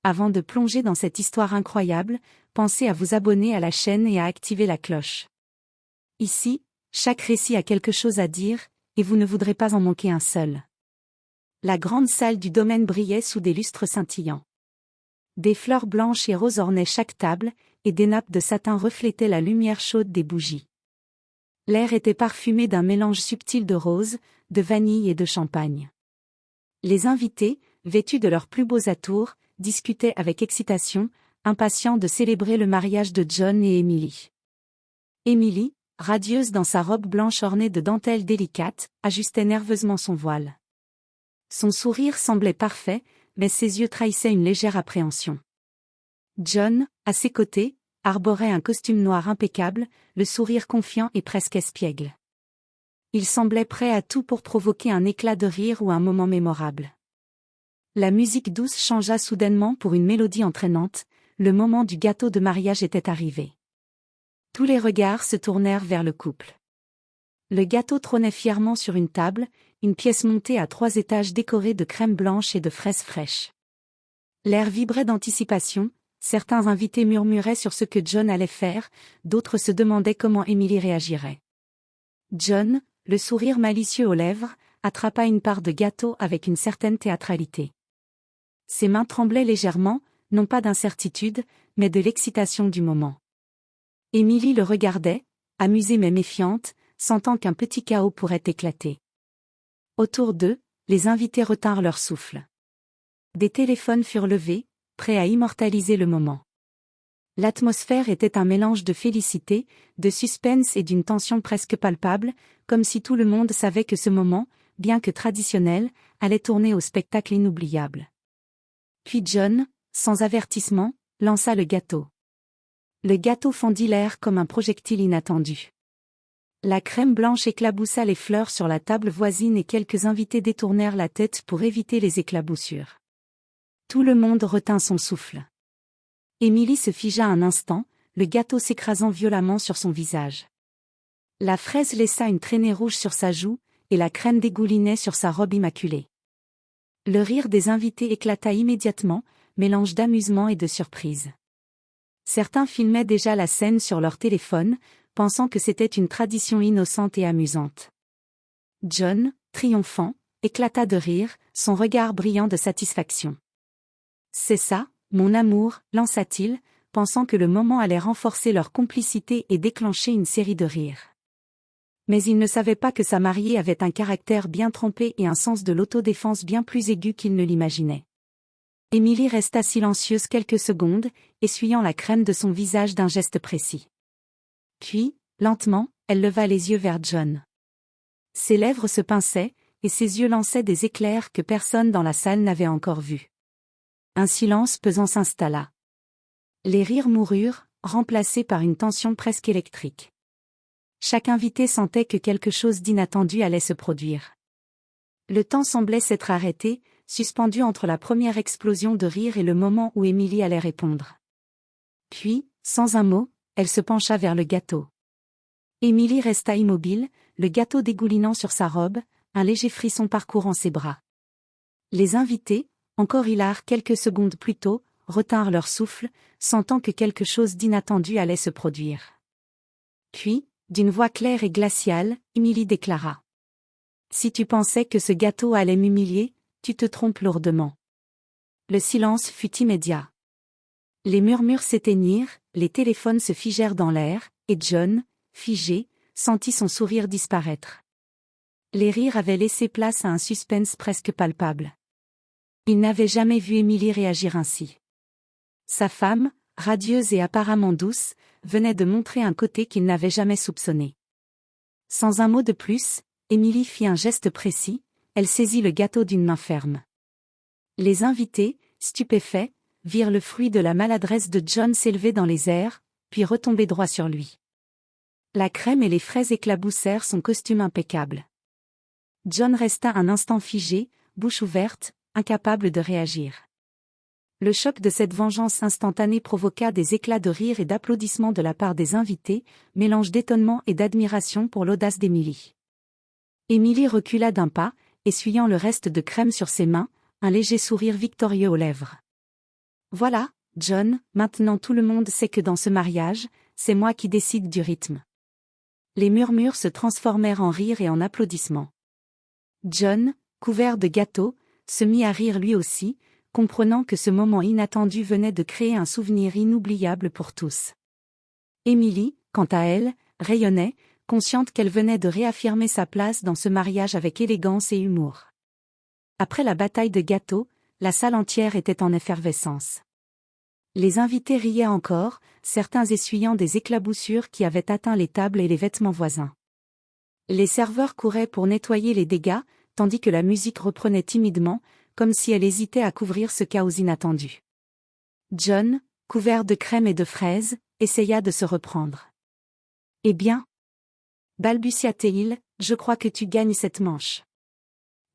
Avant de plonger dans cette histoire incroyable, pensez à vous abonner à la chaîne et à activer la cloche. Ici, chaque récit a quelque chose à dire, et vous ne voudrez pas en manquer un seul. La grande salle du domaine brillait sous des lustres scintillants. Des fleurs blanches et roses ornaient chaque table, et des nappes de satin reflétaient la lumière chaude des bougies. L'air était parfumé d'un mélange subtil de roses, de vanille et de champagne. Les invités, vêtus de leurs plus beaux atours, discutaient avec excitation, impatients de célébrer le mariage de John et Emily. Emily, radieuse dans sa robe blanche ornée de dentelles délicates, ajustait nerveusement son voile. Son sourire semblait parfait, mais ses yeux trahissaient une légère appréhension. John, à ses côtés, arborait un costume noir impeccable, le sourire confiant et presque espiègle. Il semblait prêt à tout pour provoquer un éclat de rire ou un moment mémorable. La musique douce changea soudainement pour une mélodie entraînante, le moment du gâteau de mariage était arrivé. Tous les regards se tournèrent vers le couple. Le gâteau trônait fièrement sur une table, une pièce montée à 3 étages décorée de crème blanche et de fraises fraîches. L'air vibrait d'anticipation, certains invités murmuraient sur ce que John allait faire, d'autres se demandaient comment Emily réagirait. John, le sourire malicieux aux lèvres, attrapa une part de gâteau avec une certaine théâtralité. Ses mains tremblaient légèrement, non pas d'incertitude, mais de l'excitation du moment. Emily le regardait, amusée mais méfiante, sentant qu'un petit chaos pourrait éclater. Autour d'eux, les invités retinrent leur souffle. Des téléphones furent levés, prêts à immortaliser le moment. L'atmosphère était un mélange de félicité, de suspense et d'une tension presque palpable, comme si tout le monde savait que ce moment, bien que traditionnel, allait tourner au spectacle inoubliable. Puis John, sans avertissement, lança le gâteau. Le gâteau fendit l'air comme un projectile inattendu. La crème blanche éclaboussa les fleurs sur la table voisine et quelques invités détournèrent la tête pour éviter les éclaboussures. Tout le monde retint son souffle. Emily se figea un instant, le gâteau s'écrasant violemment sur son visage. La fraise laissa une traînée rouge sur sa joue, et la crème dégoulinait sur sa robe immaculée. Le rire des invités éclata immédiatement, mélange d'amusement et de surprise. Certains filmaient déjà la scène sur leur téléphone, pensant que c'était une tradition innocente et amusante. John, triomphant, éclata de rire, son regard brillant de satisfaction. « C'est ça, mon amour, lança-t-il, pensant que le moment allait renforcer leur complicité et déclencher une série de rires. Mais il ne savait pas que sa mariée avait un caractère bien trempé et un sens de l'autodéfense bien plus aigu qu'il ne l'imaginait. Emily resta silencieuse quelques secondes, essuyant la crème de son visage d'un geste précis. Puis, lentement, elle leva les yeux vers John. Ses lèvres se pinçaient, et ses yeux lançaient des éclairs que personne dans la salle n'avait encore vus. Un silence pesant s'installa. Les rires moururent, remplacés par une tension presque électrique. Chaque invité sentait que quelque chose d'inattendu allait se produire. Le temps semblait s'être arrêté, suspendu entre la première explosion de rire et le moment où Emily allait répondre. Puis, sans un mot, elle se pencha vers le gâteau. Emily resta immobile, le gâteau dégoulinant sur sa robe, un léger frisson parcourant ses bras. Les invités, encore hilars quelques secondes plus tôt, retinrent leur souffle, sentant que quelque chose d'inattendu allait se produire. Puis, d'une voix claire et glaciale, Emily déclara. « Si tu pensais que ce gâteau allait m'humilier, tu te trompes lourdement. » Le silence fut immédiat. Les murmures s'éteignirent, les téléphones se figèrent dans l'air, et John, figé, sentit son sourire disparaître. Les rires avaient laissé place à un suspense presque palpable. Il n'avait jamais vu Emily réagir ainsi. Sa femme, radieuse et apparemment douce, venait de montrer un côté qu'il n'avait jamais soupçonné. Sans un mot de plus, Emily fit un geste précis, elle saisit le gâteau d'une main ferme. Les invités, stupéfaits, virent le fruit de la maladresse de John s'élever dans les airs, puis retomber droit sur lui. La crème et les fraises éclaboussèrent son costume impeccable. John resta un instant figé, bouche ouverte, incapable de réagir. Le choc de cette vengeance instantanée provoqua des éclats de rire et d'applaudissements de la part des invités, mélange d'étonnement et d'admiration pour l'audace d'Emily. Emily recula d'un pas, essuyant le reste de crème sur ses mains, un léger sourire victorieux aux lèvres. Voilà, John, maintenant tout le monde sait que dans ce mariage, c'est moi qui décide du rythme. Les murmures se transformèrent en rires et en applaudissements. John, couvert de gâteaux, se mit à rire lui aussi, comprenant que ce moment inattendu venait de créer un souvenir inoubliable pour tous. Emily, quant à elle, rayonnait, consciente qu'elle venait de réaffirmer sa place dans ce mariage avec élégance et humour. Après la bataille de gâteaux, la salle entière était en effervescence. Les invités riaient encore, certains essuyant des éclaboussures qui avaient atteint les tables et les vêtements voisins. Les serveurs couraient pour nettoyer les dégâts, tandis que la musique reprenait timidement, comme si elle hésitait à couvrir ce chaos inattendu. John, couvert de crème et de fraises, essaya de se reprendre. « Eh bien ?» balbutia-t-il, « je crois que tu gagnes cette manche. »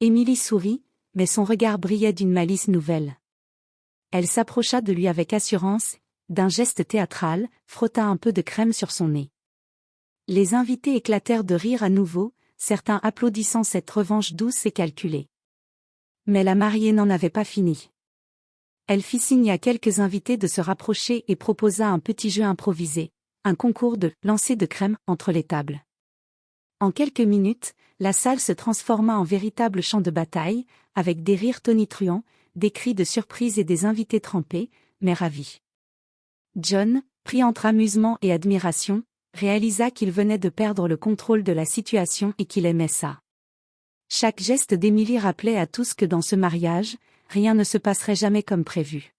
Emily sourit, mais son regard brillait d'une malice nouvelle. Elle s'approcha de lui avec assurance, d'un geste théâtral, frotta un peu de crème sur son nez. Les invités éclatèrent de rire à nouveau, certains applaudissant cette revanche douce et calculée. Mais la mariée n'en avait pas fini. Elle fit signe à quelques invités de se rapprocher et proposa un petit jeu improvisé, un concours de lancer de crème entre les tables. En quelques minutes, la salle se transforma en véritable champ de bataille, avec des rires tonitruants, des cris de surprise et des invités trempés, mais ravis. John, pris entre amusement et admiration, réalisa qu'il venait de perdre le contrôle de la situation et qu'il aimait ça. Chaque geste d'Emily rappelait à tous que dans ce mariage, rien ne se passerait jamais comme prévu.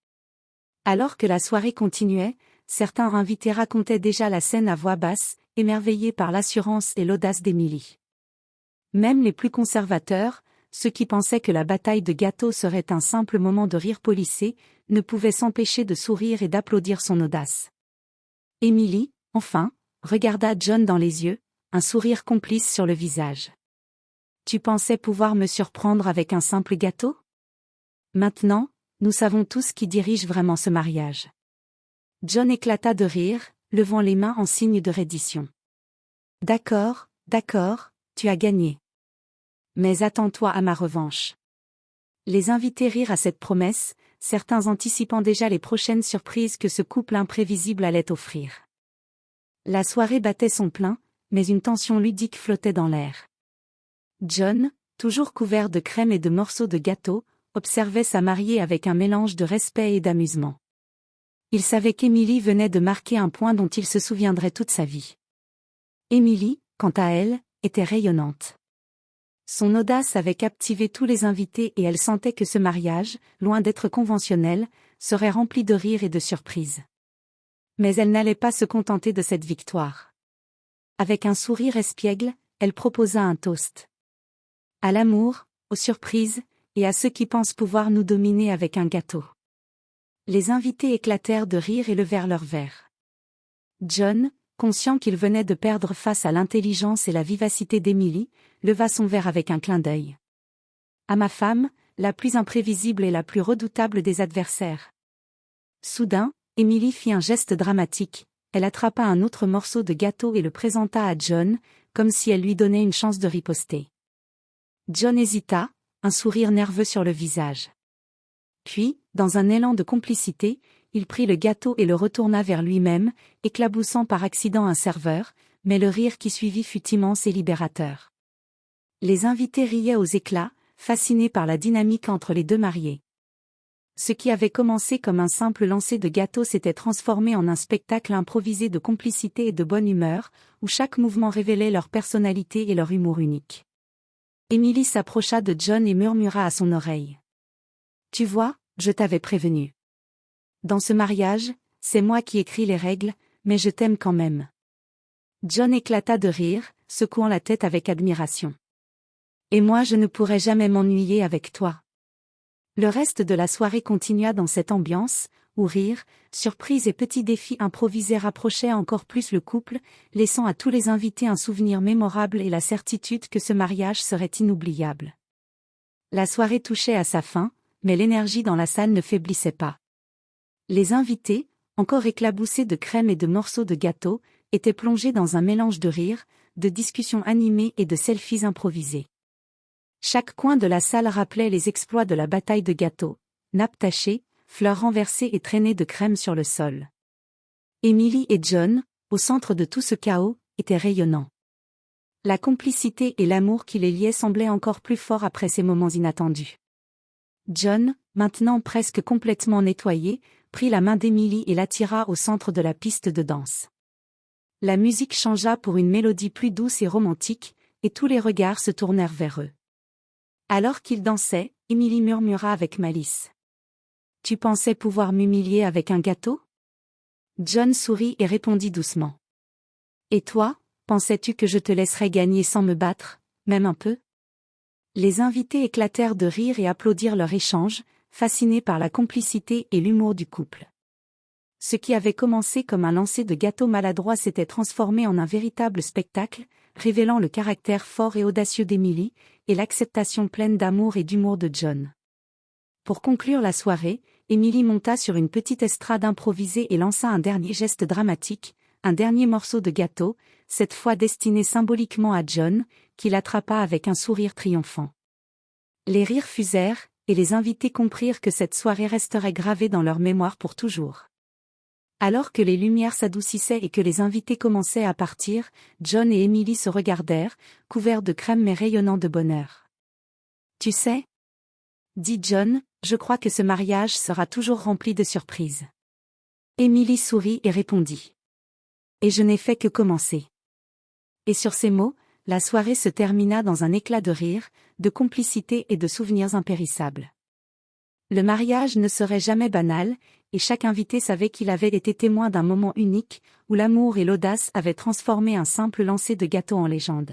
Alors que la soirée continuait, certains invités racontaient déjà la scène à voix basse, émerveillés par l'assurance et l'audace d'Emily. Même les plus conservateurs, ceux qui pensaient que la bataille de gâteaux serait un simple moment de rire policé, ne pouvaient s'empêcher de sourire et d'applaudir son audace. Emily, enfin, regarda John dans les yeux, un sourire complice sur le visage. « Tu pensais pouvoir me surprendre avec un simple gâteau ? Maintenant, nous savons tous qui dirige vraiment ce mariage. » John éclata de rire, levant les mains en signe de reddition. « D'accord, tu as gagné. Mais attends-toi à ma revanche. » Les invités rirent à cette promesse, certains anticipant déjà les prochaines surprises que ce couple imprévisible allait offrir. La soirée battait son plein, mais une tension ludique flottait dans l'air. John, toujours couvert de crème et de morceaux de gâteau, observait sa mariée avec un mélange de respect et d'amusement. Il savait qu'Emily venait de marquer un point dont il se souviendrait toute sa vie. Emily, quant à elle, était rayonnante. Son audace avait captivé tous les invités et elle sentait que ce mariage, loin d'être conventionnel, serait rempli de rires et de surprises. Mais elle n'allait pas se contenter de cette victoire. Avec un sourire espiègle, elle proposa un toast. À l'amour, aux surprises, et à ceux qui pensent pouvoir nous dominer avec un gâteau. Les invités éclatèrent de rire et levèrent leurs verres. John, conscient qu'il venait de perdre face à l'intelligence et la vivacité d'Emily, leva son verre avec un clin d'œil. « À ma femme, la plus imprévisible et la plus redoutable des adversaires. » Soudain, Emily fit un geste dramatique, elle attrapa un autre morceau de gâteau et le présenta à John, comme si elle lui donnait une chance de riposter. John hésita, un sourire nerveux sur le visage. Puis, dans un élan de complicité, il prit le gâteau et le retourna vers lui-même, éclaboussant par accident un serveur, mais le rire qui suivit fut immense et libérateur. Les invités riaient aux éclats, fascinés par la dynamique entre les deux mariés. Ce qui avait commencé comme un simple lancer de gâteau s'était transformé en un spectacle improvisé de complicité et de bonne humeur, où chaque mouvement révélait leur personnalité et leur humour unique. Emily s'approcha de John et murmura à son oreille. « Tu vois, je t'avais prévenu. Dans ce mariage, c'est moi qui écris les règles, mais je t'aime quand même. » John éclata de rire, secouant la tête avec admiration. « Et moi je ne pourrais jamais m'ennuyer avec toi. » Le reste de la soirée continua dans cette ambiance, où rire, surprise et petits défis improvisés rapprochaient encore plus le couple, laissant à tous les invités un souvenir mémorable et la certitude que ce mariage serait inoubliable. La soirée touchait à sa fin, mais l'énergie dans la salle ne faiblissait pas. Les invités, encore éclaboussés de crème et de morceaux de gâteau, étaient plongés dans un mélange de rires, de discussions animées et de selfies improvisés. Chaque coin de la salle rappelait les exploits de la bataille de gâteaux, nappes tachées, fleurs renversées et traînées de crème sur le sol. Emily et John, au centre de tout ce chaos, étaient rayonnants. La complicité et l'amour qui les liaient semblaient encore plus forts après ces moments inattendus. John, maintenant presque complètement nettoyé, prit la main d'Emily et l'attira au centre de la piste de danse. La musique changea pour une mélodie plus douce et romantique, et tous les regards se tournèrent vers eux. Alors qu'ils dansaient, Emily murmura avec malice. « Tu pensais pouvoir m'humilier avec un gâteau ?» John sourit et répondit doucement. « Et toi, pensais-tu que je te laisserais gagner sans me battre, même un peu ?» Les invités éclatèrent de rire et applaudirent leur échange, fascinés par la complicité et l'humour du couple. Ce qui avait commencé comme un lancer de gâteaux maladroit s'était transformé en un véritable spectacle, révélant le caractère fort et audacieux d'Emily, et l'acceptation pleine d'amour et d'humour de John. Pour conclure la soirée, Emily monta sur une petite estrade improvisée et lança un dernier geste dramatique, un dernier morceau de gâteau, cette fois destiné symboliquement à John, qui l'attrapa avec un sourire triomphant. Les rires fusèrent, et les invités comprirent que cette soirée resterait gravée dans leur mémoire pour toujours. Alors que les lumières s'adoucissaient et que les invités commençaient à partir, John et Emily se regardèrent, couverts de crème mais rayonnants de bonheur. « Tu sais, » dit John, « je crois que ce mariage sera toujours rempli de surprises. » Emily sourit et répondit. « Et je n'ai fait que commencer. » Et sur ces mots, la soirée se termina dans un éclat de rire, de complicité et de souvenirs impérissables. Le mariage ne serait jamais banal, et chaque invité savait qu'il avait été témoin d'un moment unique, où l'amour et l'audace avaient transformé un simple lancer de gâteau en légende.